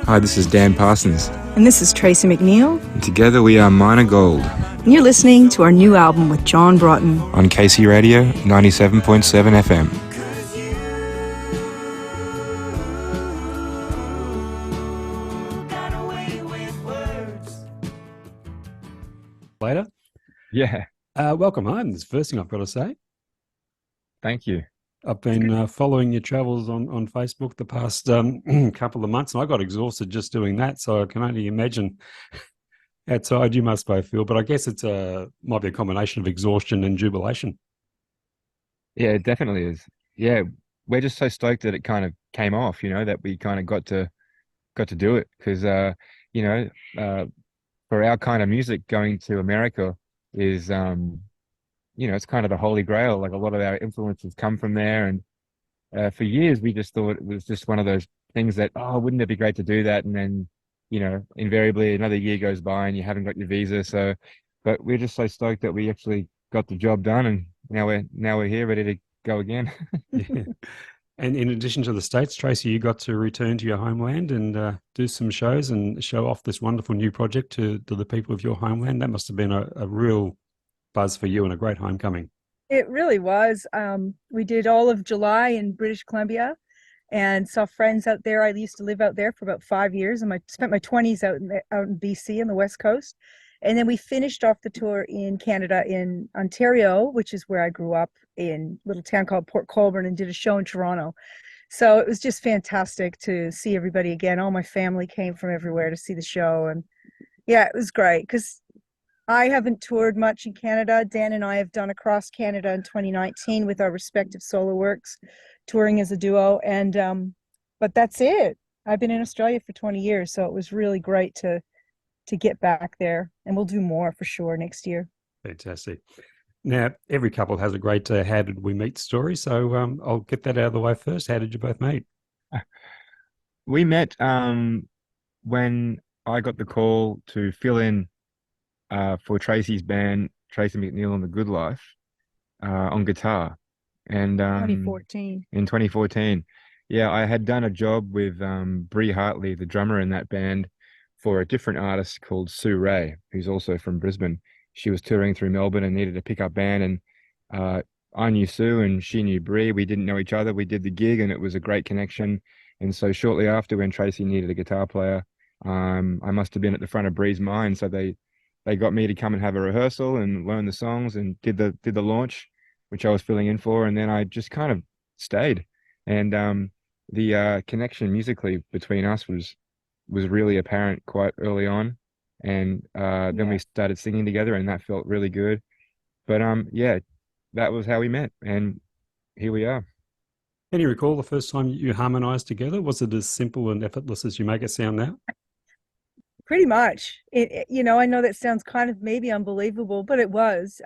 Hi, this is Dan Parsons, And this is Tracy McNeil. and together we are Minor Gold And you're listening to our new album with John Broughton. on KC Radio 97.7 FM. Later. Yeah, Welcome home. That's the first thing I've got to say. thank you. I've been following your travels on Facebook the past couple of months, and I got exhausted just doing that. So I can only imagine how tired you must both feel. But I guess it's might be a combination of exhaustion and jubilation. Yeah, it definitely is. Yeah, we're just so stoked that it kind of came off, that we kind of got to do it because you know, for our kind of music, going to America is it's kind of the holy grail. Like a lot of our influences come from there, and for years we just thought it was just one of those things that, oh, wouldn't it be great to do that? And then, invariably another year goes by and you haven't got your visa. So, but we're just so stoked that we actually got the job done, and now we're here ready to go again. Yeah. And in addition to the States, Tracy, you got to return to your homeland and do some shows and show off this wonderful new project to the people of your homeland. That must have been a real buzz for you and a great homecoming. It really was. We did all of July in British Columbia and saw friends out there. I used to live out there for about 5 years, and I spent my 20s out in BC on the West Coast. And then we finished off the tour in Canada, in Ontario, which is where I grew up, in a little town called Port Colborne, and did a show in Toronto. So it was just fantastic to see everybody again. All my family came from everywhere to see the show. And yeah, it was great because I haven't toured much in Canada. Dan and I have done across Canada in 2019 with our respective solo works, touring as a duo. And but that's it. I've been in Australia for 20 years, so it was really great to get back there, and we'll do more for sure next year. Fantastic. Now, every couple has a great how did we meet story. So I'll get that out of the way first. How did you both meet? We met when I got the call to fill in for Tracy's band, Tracy McNeil and the Good Life, on guitar. And 2014. in 2014, yeah, I had done a job with Bree Hartley, the drummer in that band, for a different artist called Sue Ray, who's also from Brisbane. She was touring through Melbourne and needed a pickup band, and I knew Sue and she knew Bree. We didn't know each other. We did the gig and it was a great connection. And so shortly after, when Tracy needed a guitar player, I must have been at the front of Bree's mind. So they got me to come and have a rehearsal and learn the songs and did the launch, which I was filling in for. And then I just kind of stayed. And the connection musically between us was really apparent quite early on. And then we started singing together, and that felt really good. But yeah, that was how we met, and here we are. Can you recall the first time you harmonized together? Was it as simple and effortless as you make it sound now? Pretty much. I know that sounds kind of maybe unbelievable, but it was.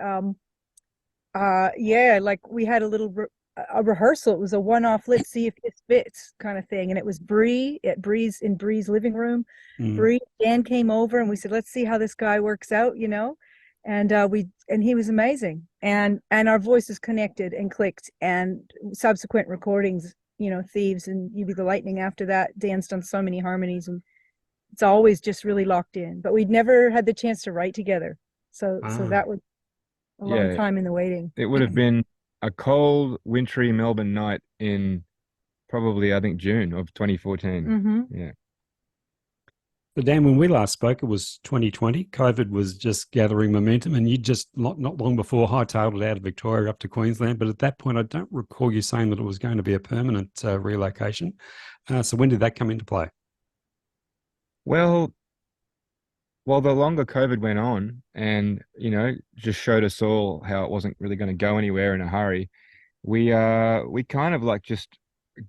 Yeah, like we had a rehearsal. It was a one-off, let's see if this fits kind of thing. And it was Bree in Bree's living room. Mm. Dan came over and we said, let's see how this guy works out, and he was amazing. And our voices connected and clicked, and subsequent recordings, Thieves and You Be the Lightning after that, Dan's done so many harmonies, and it's always just really locked in. But we'd never had the chance to write together. So that was a long time in the waiting. It would have been a cold, wintry Melbourne night in probably, I think, June of 2014. Mm-hmm. Yeah. But Dan, when we last spoke, it was 2020. COVID was just gathering momentum, and you just not long before hightailed it out of Victoria up to Queensland. But at that point, I don't recall you saying that it was going to be a permanent relocation. So when did that come into play? Well, the longer COVID went on and, just showed us all how it wasn't really going to go anywhere in a hurry, we kind of like just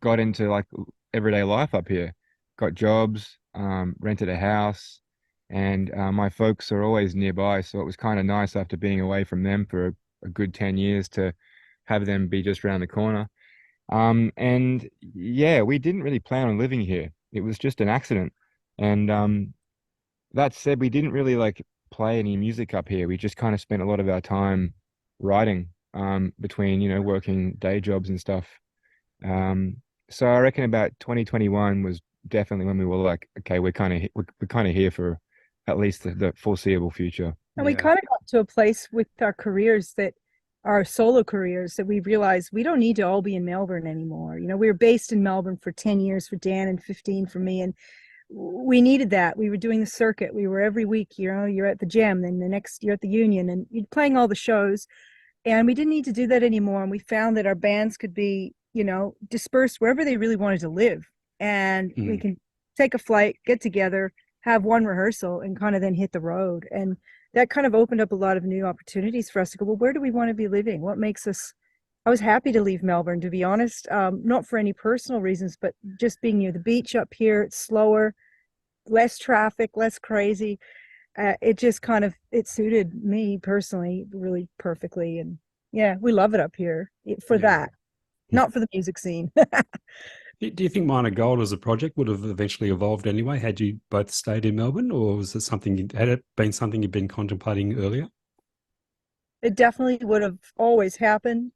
got into like everyday life up here, got jobs, rented a house, and my folks are always nearby. So it was kind of nice after being away from them for a good 10 years to have them be just around the corner. And yeah, we didn't really plan on living here. It was just an accident. And that said, we didn't really like play any music up here. We just kind of spent a lot of our time writing between, working day jobs and stuff. So I reckon about 2021 was definitely when we were like, okay, we're kind of here for at least the foreseeable future. And we kind of got to a place with our careers that our solo careers that we realized we don't need to all be in Melbourne anymore. You know, we were based in Melbourne for 10 years for Dan and 15 for me. And we needed that. We were doing the circuit. We were every week, you know, you're at the Gem, then the next you're at the Union, and you're playing all the shows. And we didn't need to do that anymore. And we found that our bands could be, you know, dispersed wherever they really wanted to live. And we can take a flight, get together, have one rehearsal, and kind of then hit the road. And that kind of opened up a lot of new opportunities for us to go, well, where do we want to be living? What makes us, I was happy to leave Melbourne, to be honest, not for any personal reasons, but just being near the beach up here. It's slower, less traffic, less crazy. It just kind of, it suited me personally really perfectly. And yeah, we love it up here for that, not for the music scene. Do you think Minor Gold as a project would have eventually evolved anyway had you both stayed in Melbourne, or was it had it been something you'd been contemplating earlier? It definitely would have always happened.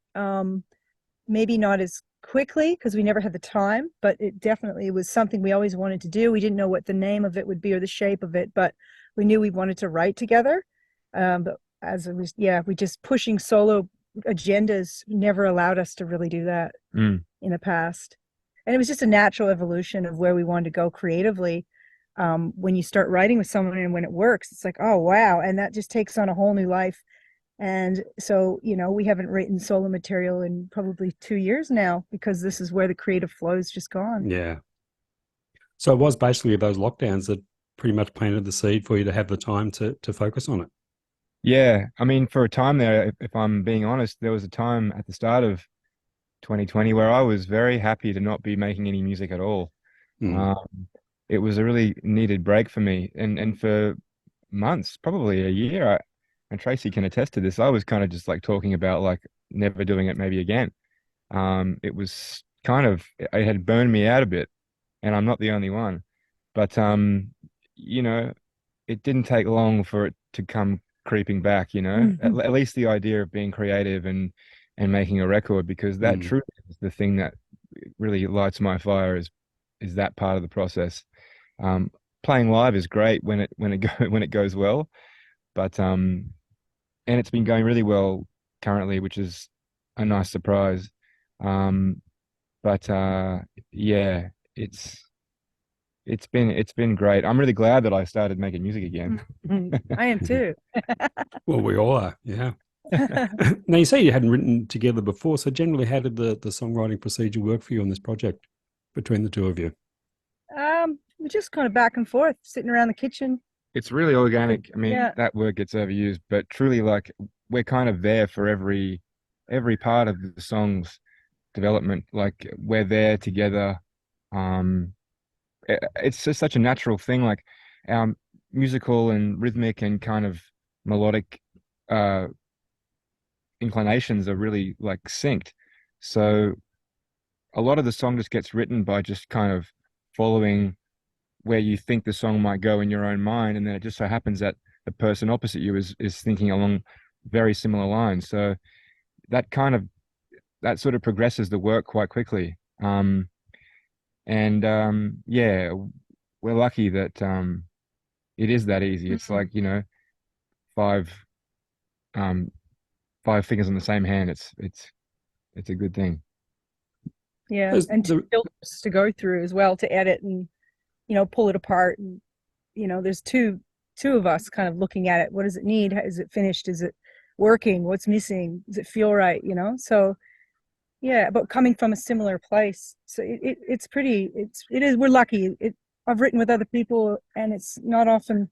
Maybe not as quickly because we never had the time, but it definitely was something we always wanted to do. We didn't know what the name of it would be or the shape of it, but we knew we wanted to write together. But as it was, we just pushing solo agendas never allowed us to really do that in the past. And it was just a natural evolution of where we wanted to go creatively. When you start writing with someone and when it works, it's like, oh, wow. And that just takes on a whole new life. And so, you know, we haven't written solo material in probably 2 years now because this is where the creative flow has just gone. Yeah. So it was basically those lockdowns that pretty much planted the seed for you to have the time to focus on it. Yeah, I mean, for a time there, if I'm being honest, there was a time at the start of 2020 where I was very happy to not be making any music at all. It was a really needed break for me, and for months, probably a year, and Tracy can attest to this, I was kind of just like talking about like never doing it maybe again. It was kind of, it had burned me out a bit, and I'm not the only one. But you know, it didn't take long for it to come creeping back, you know, at least the idea of being creative and making a record, because that truly is the thing that really lights my fire is that part of the process. Playing live is great when it goes well, but and it's been going really well currently, which is a nice surprise. But yeah, it's been great. I'm really glad that I started making music again. I am too. Well, we all are, yeah. Now, you say you hadn't written together before, so generally how did the songwriting procedure work for you on this project between the two of you? We're just kind of back and forth, sitting around the kitchen. It's really organic. I mean, Yeah. that word gets overused, but truly, like, we're kind of there for every part of the song's development. Like, we're there together. It's just such a natural thing. Like, our musical and rhythmic and kind of melodic inclinations are really like synced. So a lot of the song just gets written by just kind of following where you think the song might go in your own mind, and then it just so happens that the person opposite you is thinking along very similar lines. So that sort of progresses the work quite quickly. Yeah, we're lucky that it is that easy. It's like, you know, five fingers on the same hand. It's a good thing. Yeah, There's and the- two filters to go through as well to edit and, you know, pull it apart. And, you know, there's two of us kind of looking at it. What does it need? Is it finished? Is it working? What's missing? Does it feel right? You know, so yeah, but coming from a similar place, so it is we're lucky. I've written with other people, and it's not often.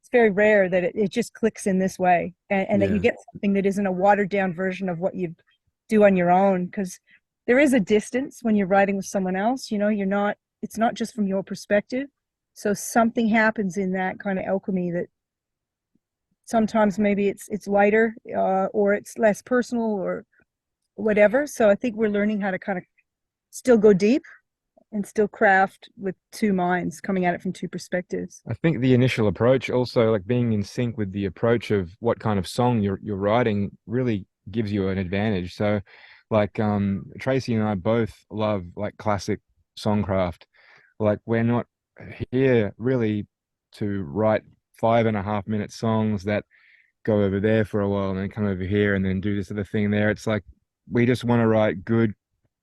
It's very rare that it just clicks in this way, and that you Yeah. get something that isn't a watered down version of what you do on your own, because there is a distance when you're writing with someone else. You know, it's not just from your perspective. So something happens in that kind of alchemy that sometimes maybe it's lighter, or it's less personal or whatever. So I think we're learning how to kind of still go deep and still craft with two minds coming at it from two perspectives. I think the initial approach also, like being in sync with the approach of what kind of song you're writing, really gives you an advantage. So like Tracy and I both love like classic songcraft. Like we're not here really to write 5.5 minute songs that go over there for a while and then come over here and then do this other thing there. It's like we just want to write good,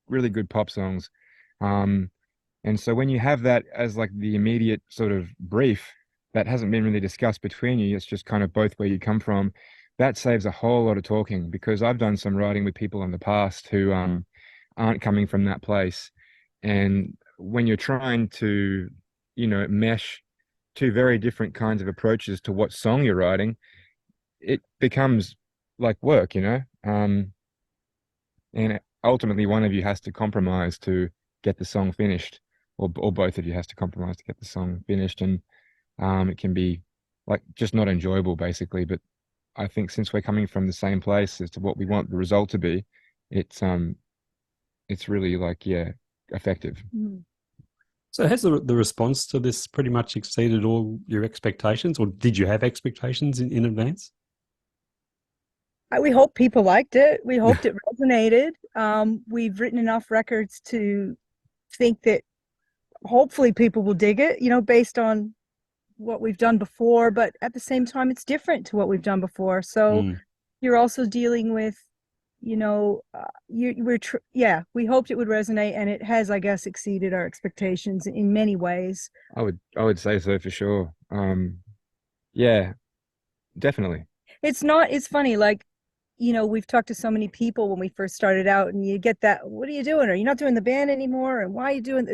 really good pop songs. Um, and so when you have that as like the immediate sort of brief that hasn't been really discussed between you, it's just kind of both where you come from. That saves a whole lot of talking because I've done some writing with people in the past who aren't coming from that place. And when you're trying to, mesh two very different kinds of approaches to what song you're writing, it becomes like work, and ultimately one of you has to compromise to get the song finished, or both of you has to compromise to get the song finished, and it can be like just not enjoyable basically. But I think since we're coming from the same place as to what we want the result to be, it's really like effective. So has the response to this pretty much exceeded all your expectations, or did you have expectations in advance? We hope people liked it. We hoped it resonated. We've written enough records to think that hopefully people will dig it, based on what we've done before. But at the same time, it's different to what we've done before. So you're also dealing with, we hoped it would resonate, and it has, I guess, exceeded our expectations in many ways. I would say so for sure. Yeah, definitely. It's funny, like, we've talked to so many people when we first started out, and you get that, what are you doing? Are you not doing the band anymore? And why are you doing,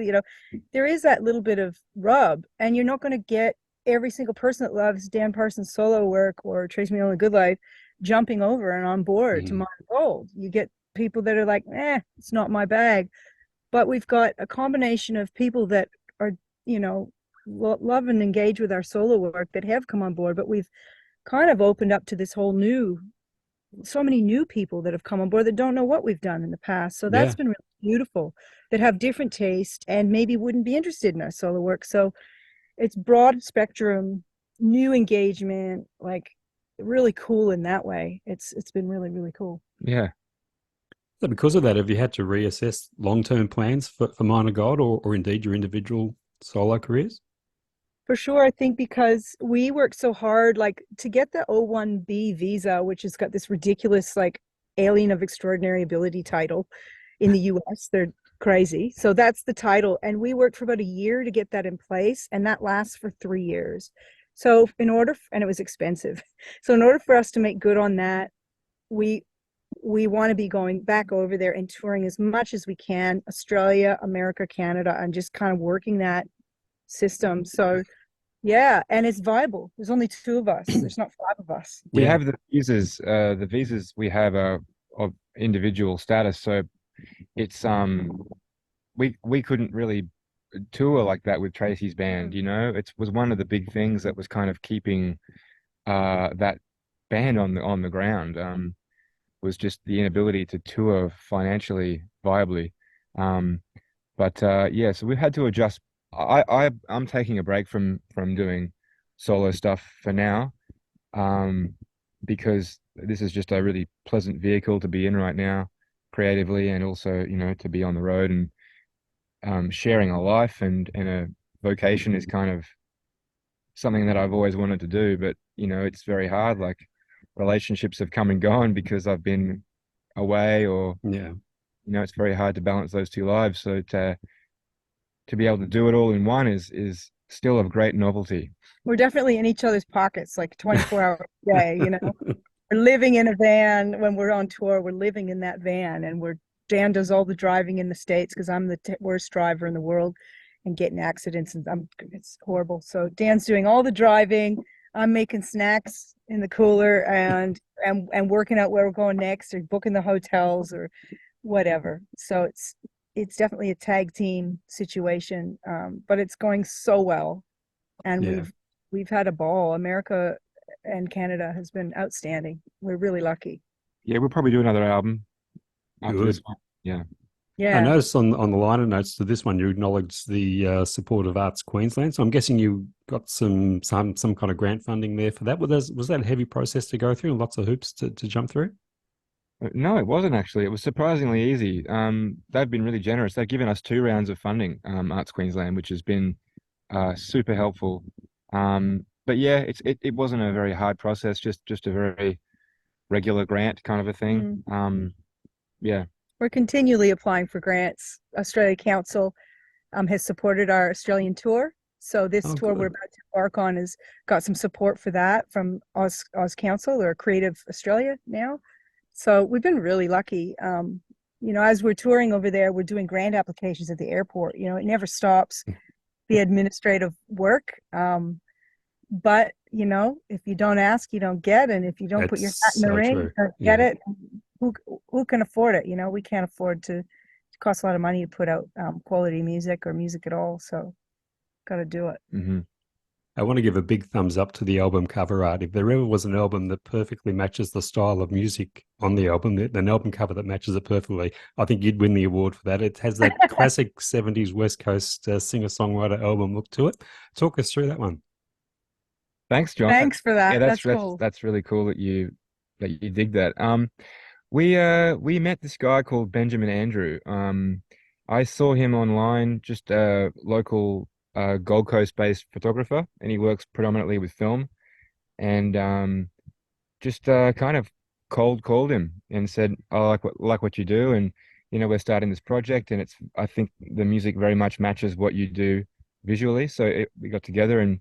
there is that little bit of rub, and you're not going to get every single person that loves Dan Parsons solo work or Tracy McNeil Good Life jumping over and on board to Mine Gold. You get people that are like, it's not my bag. But we've got a combination of people that are, love and engage with our solo work that have come on board, but we've kind of opened up to this whole so many new people that have come on board that don't know what we've done in the past. So that's been really beautiful, that have different taste and maybe wouldn't be interested in our solo work. So it's broad spectrum, new engagement, like really cool in that way. It's been really, really cool. Yeah. So because of that, have you had to reassess long-term plans for Minor God or indeed your individual solo careers? For sure. I think because we worked so hard, like to get the O1B visa, which has got this ridiculous, like alien of extraordinary ability title in the US, they're crazy. So that's the title. And we worked for about a year to get that in place. And that lasts for 3 years. So and it was expensive. So in order for us to make good on that, we want to be going back over there and touring as much as we can, Australia, America, Canada, and just kind of working that system. So yeah, and it's viable. There's only 2 of us. There's not 5 of us. We have the visas. The visas we have are of individual status, so it's we couldn't really tour like that with Tracy's band. It was one of the big things that was kind of keeping that band on the ground. Was just the inability to tour financially viably. So we've had to adjust. I'm taking a break from doing solo stuff for now, because this is just a really pleasant vehicle to be in right now, creatively, and also to be on the road and sharing a life and a vocation is kind of something that I've always wanted to do, but it's very hard. Like relationships have come and gone because I've been away, or it's very hard to balance those 2 lives. So to be able to do it all in one is still of great novelty. We're definitely in each other's pockets, like 24 hours a day, We're living in a van when we're on tour. We're living in that van, and Dan does all the driving in the States because I'm the worst driver in the world and getting accidents, and it's horrible. So Dan's doing all the driving. I'm making snacks in the cooler and working out where we're going next, or booking the hotels or whatever. So it's definitely a tag team situation, but it's going so well, and we've had a ball. America and Canada has been outstanding. We're really lucky. Yeah, we'll probably do another album after this one. Yeah. I noticed on the liner notes to this one, you acknowledged the support of Arts Queensland. So I'm guessing you got some kind of grant funding there for that. Was that a heavy process to go through and lots of hoops to jump through? No, it wasn't actually. It was surprisingly easy. They've been really generous. They've given us 2 rounds of funding, Arts Queensland, which has been super helpful. But yeah, it wasn't a very hard process, just a very regular grant kind of a thing. Yeah. We're continually applying for grants. Australia Council has supported our Australian tour. So this Oh, tour we're good. about to embark on has got some support for that from Oz Council or Creative Australia now. So we've been really lucky. As we're touring over there, we're doing grant applications at the airport. It never stops, the administrative work. But if you don't ask, you don't get, and if you don't put your hat That's in the so ring, true. you don't Yeah. get it. Who can afford it? We can't afford to. It costs a lot of money to put out quality music or music at all. So, got to do it. Hmm. I want to give a big thumbs up to the album cover art. If there ever was an album that perfectly matches the style of music on the album, an album cover that matches it perfectly, I think you'd win the award for that. It has that classic 70s West Coast singer-songwriter album look to it. Talk us through that one. Thanks, John. Thanks for Yeah, that. that's That's that's cool. that's really cool that you dig that. We met this guy called Benjamin Andrew. I saw him online, just a local Gold Coast-based photographer, and he works predominantly with film. And just kind of cold called him and said, "I like what you do, and we're starting this project, and I think the music very much matches what you do visually." So we got together and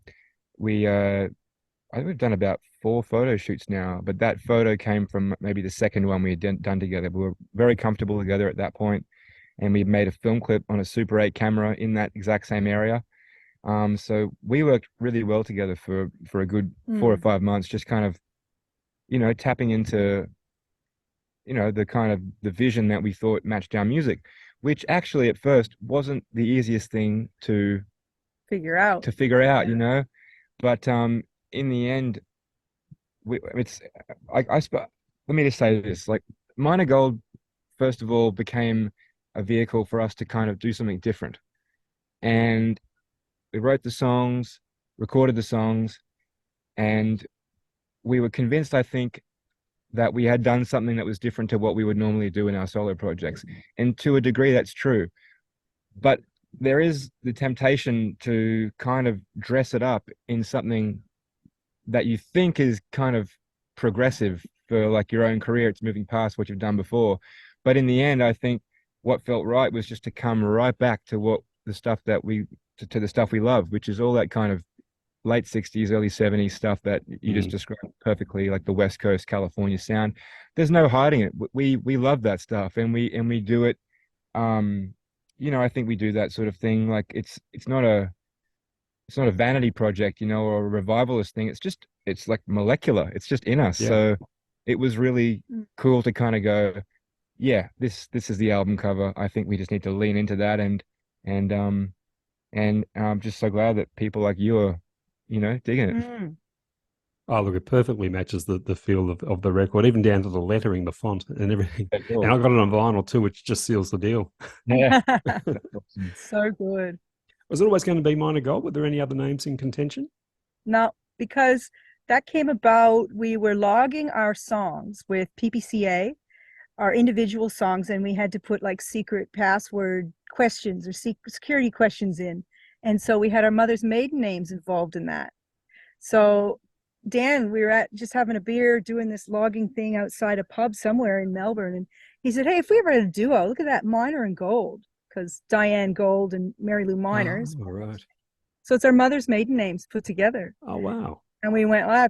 we I think we've done about 4 photo shoots now, but that photo came from maybe the second one we had done together. We were very comfortable together at that point, and we made a film clip on a Super 8 camera in that exact same area. So we worked really well together for a good 4 or 5 months, just kind of, tapping into, the kind of the vision that we thought matched our music, which actually at first wasn't the easiest thing Figure out. to figure out, Yeah. But in the end, it's let me just say this, like Minor Gold, first of all, became a vehicle for us to kind of do something different. And we wrote the songs, recorded the songs, and we were convinced, I think, that we had done something that was different to what we would normally do in our solo projects. And to a degree, that's true. But there is the temptation to kind of dress it up in something that you think is kind of progressive for like your own career. It's moving past what you've done before. But in the end, I think what felt right was just to come right back to what the stuff that to the stuff we love, which is all that kind of late 60s, early 70s stuff that you just described perfectly, like the West Coast California sound. There's no hiding it. We love that stuff, and we do it. I think we do that sort of thing. Like it's not a vanity project, or a revivalist thing. It's like molecular. It's just in us. Yeah. So it was really cool to kind of go, yeah, this is the album cover. I think we just need to lean into that, and I'm just so glad that people like you are, digging it. Oh, look, it perfectly matches the feel of the record, even down to the lettering, the font, and everything. Yeah, cool. And I got it on vinyl too, which just seals the deal. Yeah. So good. Was it always going to be Minor Gold? Were there any other names in contention? No, because that came about, we were logging our songs with PPCA, our individual songs, and we had to put like secret password questions or security questions in. And so we had our mother's maiden names involved in that. So Dan, we were at just having a beer doing this logging thing outside a pub somewhere in Melbourne. And he said, "Hey, if we ever had a duo, look at that Minor and Gold," because Diane Gold and Mary Lou Minors. Oh, right. So it's our mother's maiden names put together. Oh, wow. And we went, well,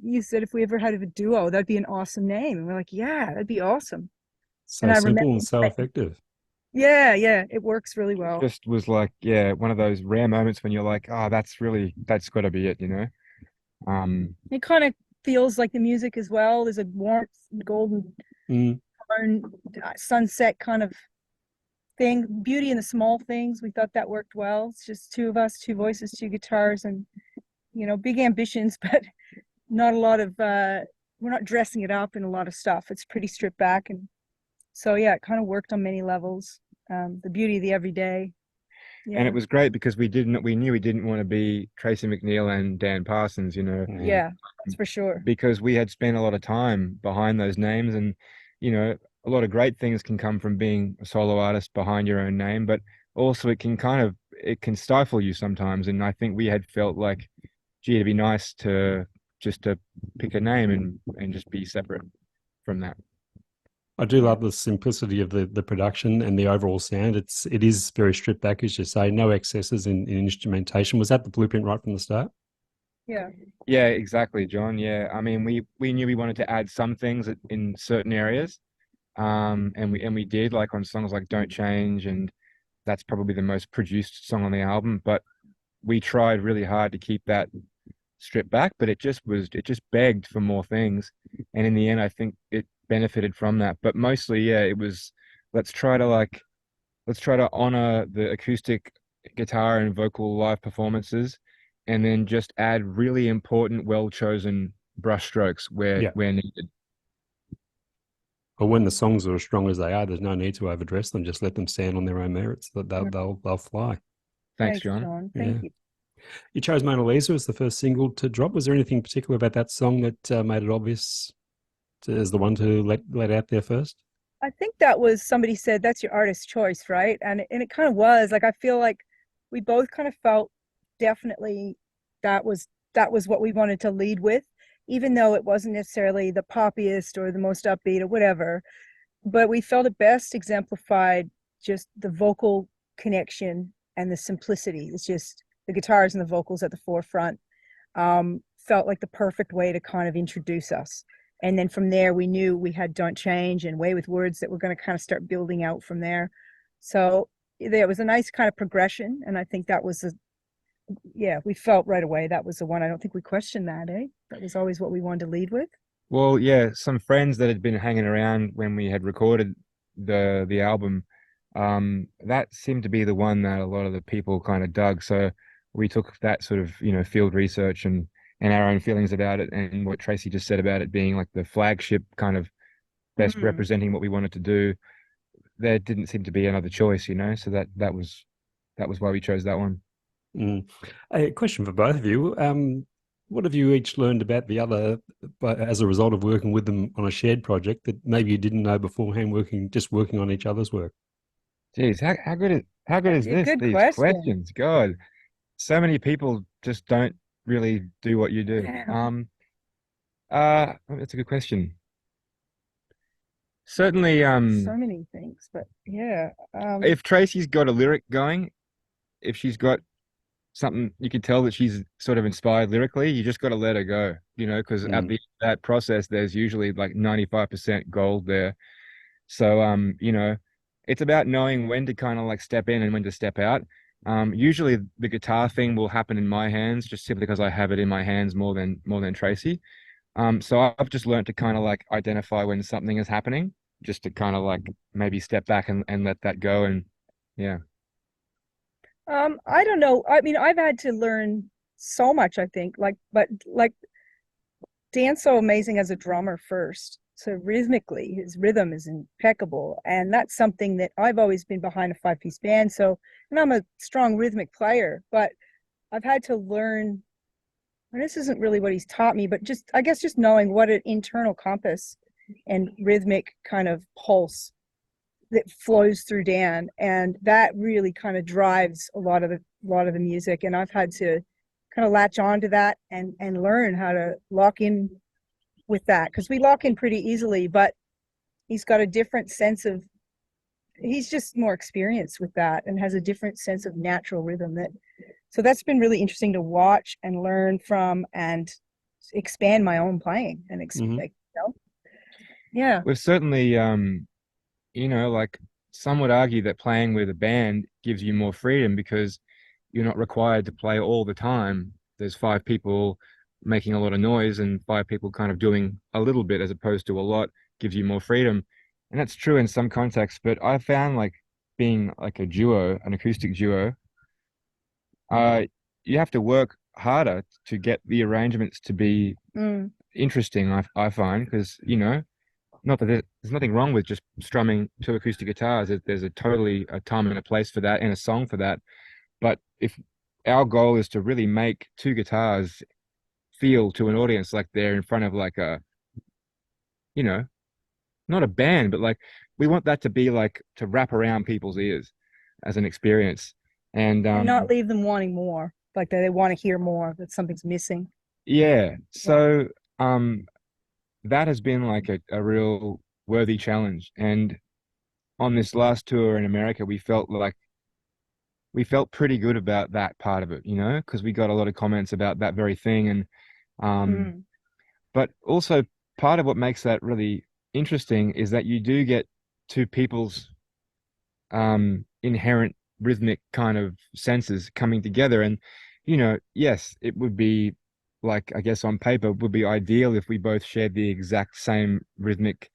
you said if we ever had a duo, that'd be an awesome name. And we're like, yeah, that'd be awesome. So And I simple remember, and so effective. yeah, it works really well. Just was like, yeah, one of those rare moments when you're like, oh, that's got to be it, It kind of feels like the music as well. There's a warmth, golden sunset kind of thing, beauty in the small things. We thought that worked well. It's just two of us, two voices, two guitars, and big ambitions, but not a lot of we're not dressing it up in a lot of stuff. It's pretty stripped back, and so yeah, it kind of worked on many levels. The beauty of the everyday. Yeah. And it was great because we knew we didn't want to be Tracy McNeil and Dan Parsons, Yeah, that's for sure. because we had spent a lot of time behind those names, and you know, a lot of great things can come from being a solo artist behind your own name, but also it can stifle you sometimes. And I think we had felt like, gee, it'd be nice to just to pick a name and just be separate from that. I do love the simplicity of the production and the overall sound. It is very stripped back, as you say, no excesses in instrumentation. Was that the blueprint right from the start? Yeah. Yeah, exactly, John. Yeah, I mean, we knew we wanted to add some things in certain areas, and we did, like on songs like "Don't Change," and that's probably the most produced song on the album. But we tried really hard to keep that stripped back, but it just begged for more things, and in the end, I think it benefited from that. But mostly, yeah, it was let's try to like let's try to honor the acoustic guitar and vocal live performances, and then just add really important, well-chosen brushstrokes Yeah. where needed. But when the songs are as strong as they are, there's no need to overdress them. Just let them stand on their own merits. That they'll fly. Thanks, John. Thank Yeah. you. You chose Mona Lisa as the first single to drop. Was there anything particular about that song that made it obvious as the one to let out there first? I think that was somebody said that's your artist choice, right? And it kind of was. Like I feel like we both kind of felt definitely that was what we wanted to lead with, even though it wasn't necessarily the poppiest or the most upbeat or whatever. But we felt it best exemplified just the vocal connection and the simplicity. It's just the guitars and the vocals at the forefront. Felt like the perfect way to kind of introduce us. And then from there, we knew we had Don't Change and Way with Words that we're going to kind of start building out from there. So there was a nice kind of progression. And I think that was we felt right away that was the one. I don't think we questioned that, eh? That was always what we wanted to lead with. Well, yeah, some friends that had been hanging around when we had recorded the album, that seemed to be the one that a lot of the people kind of dug. So we took that sort of, field research and our own feelings about it, and what Tracy just said about it being like the flagship kind of best representing what we wanted to do. There didn't seem to be another choice, so that was why we chose that one. A question for both of you. What have you each learned about the other as a result of working with them on a shared project that maybe you didn't know beforehand, working on each other's work? Geez, how good is this? Good These question. questions, God, so many people just don't really do what you do. That's a good question. Certainly, So many things, but yeah. if Tracy's got a lyric going, if she's got something you can tell that she's sort of inspired lyrically, you just got to let her go, because at the end of that process, there's usually like 95% gold there. So, it's about knowing when to kind of like step in and when to step out. Usually the guitar thing will happen in my hands just simply because I have it in my hands more than Tracy. So I've just learned to kind of like identify when something is happening, just to kind of like maybe step back and let that go. And yeah. I don't know. I mean, I've had to learn so much, I think. But Dan's so amazing as a drummer first. So rhythmically, his rhythm is impeccable. And that's something that I've always been behind a 5-piece band. So, and I'm a strong rhythmic player, but I've had to learn, and this isn't really what he's taught me, but I guess just knowing what an internal compass and rhythmic kind of pulse that flows through Dan, and that really kind of drives a lot of the music. And I've had to kind of latch on to that and learn how to lock in with that, because we lock in pretty easily, but he's got a different sense of, he's just more experienced with that and has a different sense of natural rhythm. So that's been really interesting to watch and learn from and expand my own playing and yeah. We've certainly like some would argue that playing with a band gives you more freedom because you're not required to play all the time. There's 5 people making a lot of noise and 5 people kind of doing a little bit as opposed to a lot gives you more freedom. And that's true in some contexts, but I found like being like a duo, an acoustic duo, you have to work harder to get the arrangements to be interesting, I find, because, not that there's nothing wrong with just strumming 2 acoustic guitars. There's a time and a place for that and a song for that. But if our goal is to really make 2 guitars feel to an audience like they're in front of like a, not a band, but like we want that to be like to wrap around people's ears as an experience. And not leave them wanting more, like they want to hear more, that something's missing. yeah, so that has been like a real worthy challenge. And on this last tour in America, we felt pretty good about that part of it, you know, because we got a lot of comments about that very thing. And Mm. but also part of what makes that really interesting is that you do get two people's inherent rhythmic kind of senses coming together. And, you know, yes, it would be like, I guess on paper, it would be ideal if we both shared the exact same rhythmic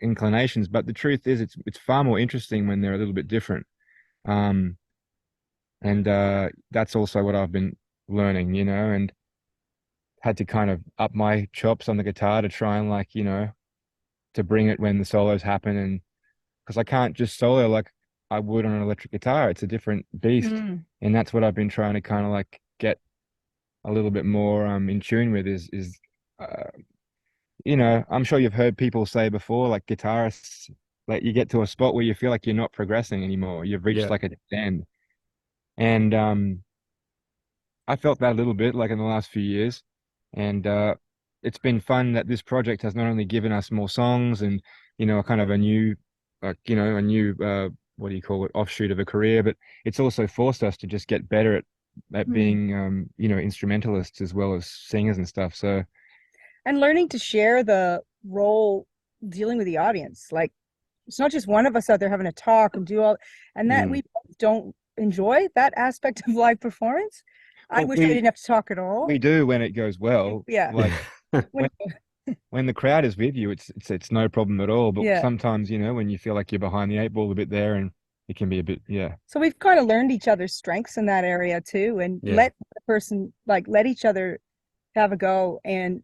inclinations. But the truth is, it's far more interesting when they're a little bit different. Um, and that's also what I've been learning, you know, and had to kind of up my chops on the guitar to try and like, you know, to bring it when the solos happen. And because I can't just solo like I would on an electric guitar. It's a different beast. Mm. And that's what I've been trying to kind of like get a little bit more in tune with is uh, you know, I'm sure you've heard people say before, like guitarists, like you get to a spot where you feel like you're not progressing anymore. You've reached Yeah. like a dead end. And I felt that a little bit like in the last few years. And it's been fun that this project has not only given us more songs and, you know, kind of a new, you know, a new, what do you call it, offshoot of a career, but it's also forced us to just get better at Mm. being, you know, instrumentalists as well as singers and stuff. So, And learning to share the role dealing with the audience. Like it's not just one of us out there having a talk and do all, and that Mm. we don't enjoy that aspect of live performance. I well, wish I didn't have to talk at all. we do when it goes well. Yeah. Like When- when the crowd is with you, it's no problem at all. But yeah. sometimes, you know, when you feel like you're behind the eight ball a bit there, and it can be a bit, yeah. So we've kind of learned each other's strengths in that area too, and Yeah. let the person like let each other have a go and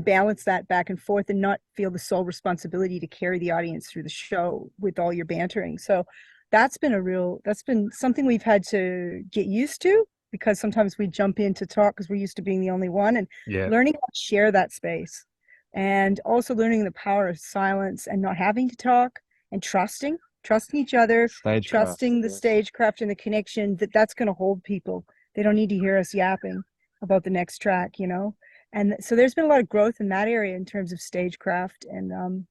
balance that back and forth and not feel the sole responsibility to carry the audience through the show with all your bantering. So that's been something we've had to get used to because sometimes we jump in to talk because we're used to being the only one, and Yeah. learning how to share that space and also learning the power of silence and not having to talk and trusting each other, Stagecraft, trusting the yes. stagecraft and the connection that's going to hold people. They don't need to hear us yapping about the next track, you know? And so there's been a lot of growth in that area in terms of stagecraft. And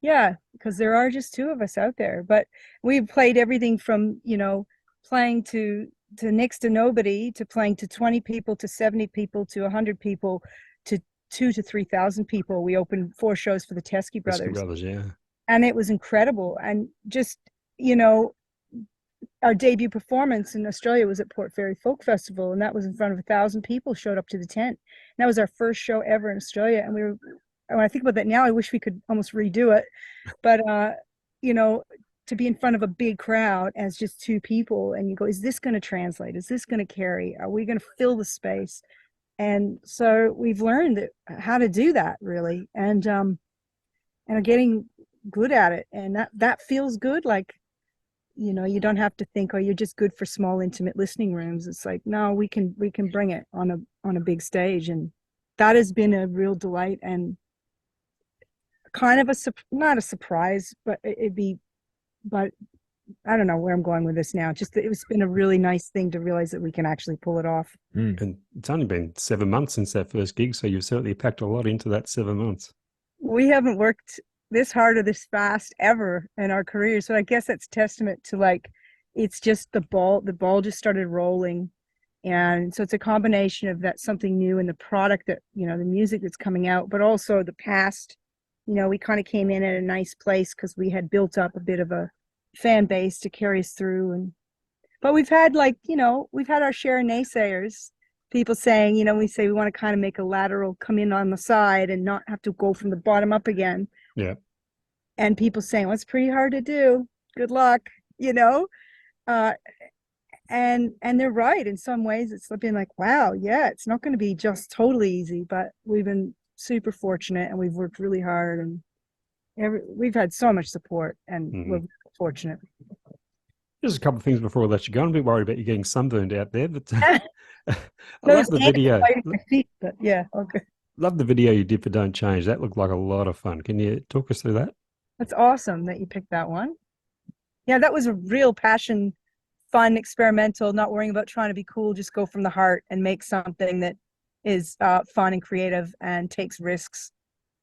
yeah, because there are just two of us out there. But we've played everything from, you know, playing to next to nobody, to playing to 20 people, to 70 people, to 100 people, to 2 to 3,000 people. We opened 4 shows for the Teskey Whiskey Brothers. Brothers, yeah. And it was incredible. And just, you know, our debut performance in Australia was at Port Fairy Folk Festival, and that was in front of 1,000 people showed up to the tent. And that was our first show ever in Australia. And when I think about that now, I wish we could almost redo it. But, you know, to be in front of a big crowd as just 2 people and you go, is this going to translate? Is this going to carry? Are we going to fill the space? And so we've learned how to do that really. And are getting good at it. And that feels good. Like, you know, you don't have to think, oh, you're just good for small, intimate listening rooms. It's like, no, we can bring it on a big stage. And that has been a real delight and kind of not a surprise, but but I don't know where I'm going with this now. Just it's been a really nice thing to realize that we can actually pull it off. And it's only been 7 months since that first gig, so you've certainly packed a lot into that 7 months. We haven't worked this hard or this fast ever in our careers. So I guess that's testament to like, it's just the ball just started rolling. And so it's a combination of that something new and the product that, you know, the music that's coming out, but also the past, you know, we kind of came in at a nice place because we had built up a bit of a fan base to carry us through. But we've had like, you know, we've had our share of naysayers, people saying, you know, we say we want to kind of make a lateral come in on the side and not have to go from the bottom up again. Yeah. And people saying, well, it's pretty hard to do. Good luck, you know? And they're right. In some ways, it's been like, wow, yeah, it's not going to be just totally easy, but we've been super fortunate and we've worked really hard and we've had so much support and we're fortunate. There's a couple of things before I let you go. I'm a bit worried about you getting sunburned out there, but I No, love the video. my feet, but yeah, okay. Love the video you did for Don't Change. That looked like a lot of fun. Can you talk us through that? That's awesome that you picked that one. Yeah, that was a real passion, fun, experimental, not worrying about trying to be cool, just go from the heart and make something that is fun and creative and takes risks.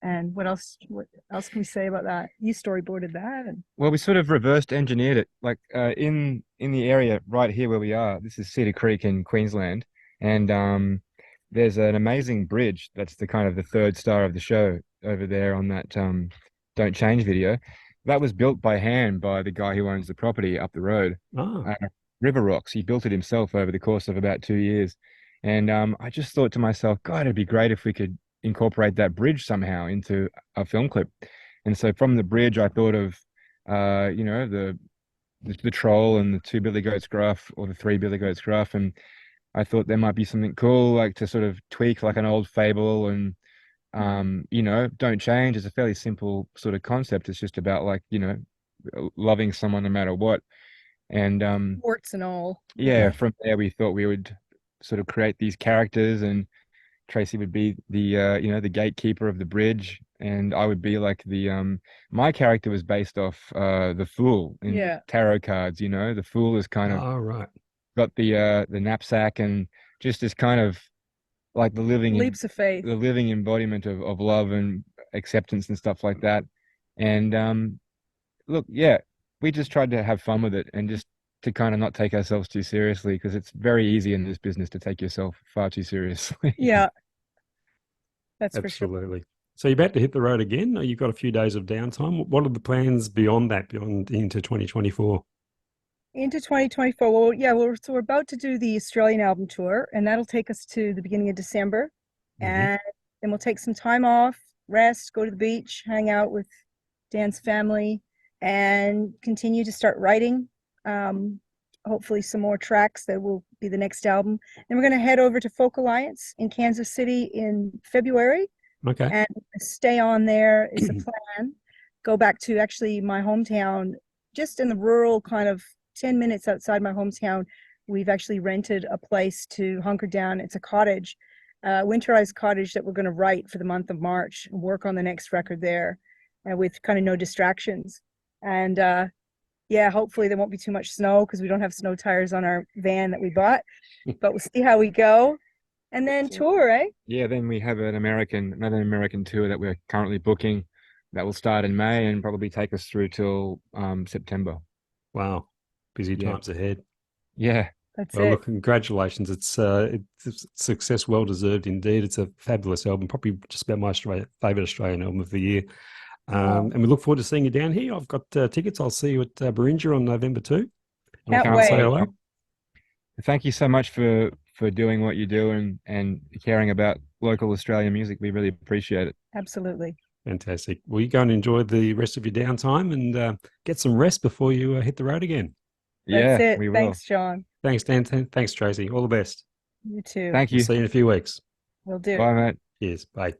And what else can we say about that? You storyboarded that and Well, we sort of reversed engineered it. Like in the area right here where we are, this is Cedar Creek in Queensland, and there's an amazing bridge that's the kind of the third star of the show over there on that Don't Change video. That was built by hand by the guy who owns the property up the road. Oh, River Rocks. He built it himself over the course of about 2 years. And I just thought to myself, God, it'd be great if we could incorporate that bridge somehow into a film clip. And so from the bridge, I thought of, the troll and the two billy goats gruff or the three billy goats gruff. And I thought there might be something cool, like to sort of tweak like an old fable. And, Don't Change is a fairly simple sort of concept. It's just about like, loving someone no matter what. And warts and all. yeah, from there we thought we would sort of create these characters, and Tracy would be the gatekeeper of the bridge, and I would be like my character was based off the Fool in Yeah. tarot cards. The Fool is kind of oh, right. got the knapsack and just is kind of like Leaps of faith. the living embodiment of love and acceptance and stuff like that. And look, yeah, we just tried to have fun with it and just to kind of not take ourselves too seriously, because it's very easy in this business to take yourself far too seriously. Yeah. That's for sure. Absolutely. So you're about to hit the road again, or you've got a few days of downtime. What are the plans beyond that, beyond into 2024? Into 2024. Well, yeah, we're about to do the Australian album tour, and that'll take us to the beginning of December. Mhm. And then we'll take some time off, rest, go to the beach, hang out with Dan's family, and continue to start writing. Hopefully some more tracks that will be the next album. And we're going to head over to Folk Alliance in Kansas City in February Okay. and stay on there is the plan. Go back to actually my hometown, just in the rural kind of 10 minutes outside my hometown. We've actually rented a place to hunker down. It's a cottage, winterized cottage that we're going to write for the month of March and work on the next record there with kind of no distractions. And yeah, hopefully there won't be too much snow because we don't have snow tires on our van that we bought, but we'll see how we go. And then tour, eh? Yeah, then we have another American tour that we're currently booking that will start in May and probably take us through till September. Wow. Busy Yeah. times ahead. Yeah. That's Well, it. look, congratulations. It's a success well deserved indeed. It's a fabulous album, probably just about my favourite Australian album of the year. And we look forward to seeing you down here. I've got tickets. I'll see you at Beringia on November 2. And Can't come and wait. say hello. Thank you so much for doing what you do and caring about local Australian music. We really appreciate it. Absolutely. Fantastic. Well, you go and enjoy the rest of your downtime and get some rest before you hit the road again. Yeah, That's it. we will. Thanks, John. Thanks, Dan. Thanks, Tracy. All the best. You too. Thank We'll you. see you in a few weeks. We'll do. Bye, mate. Cheers. Bye.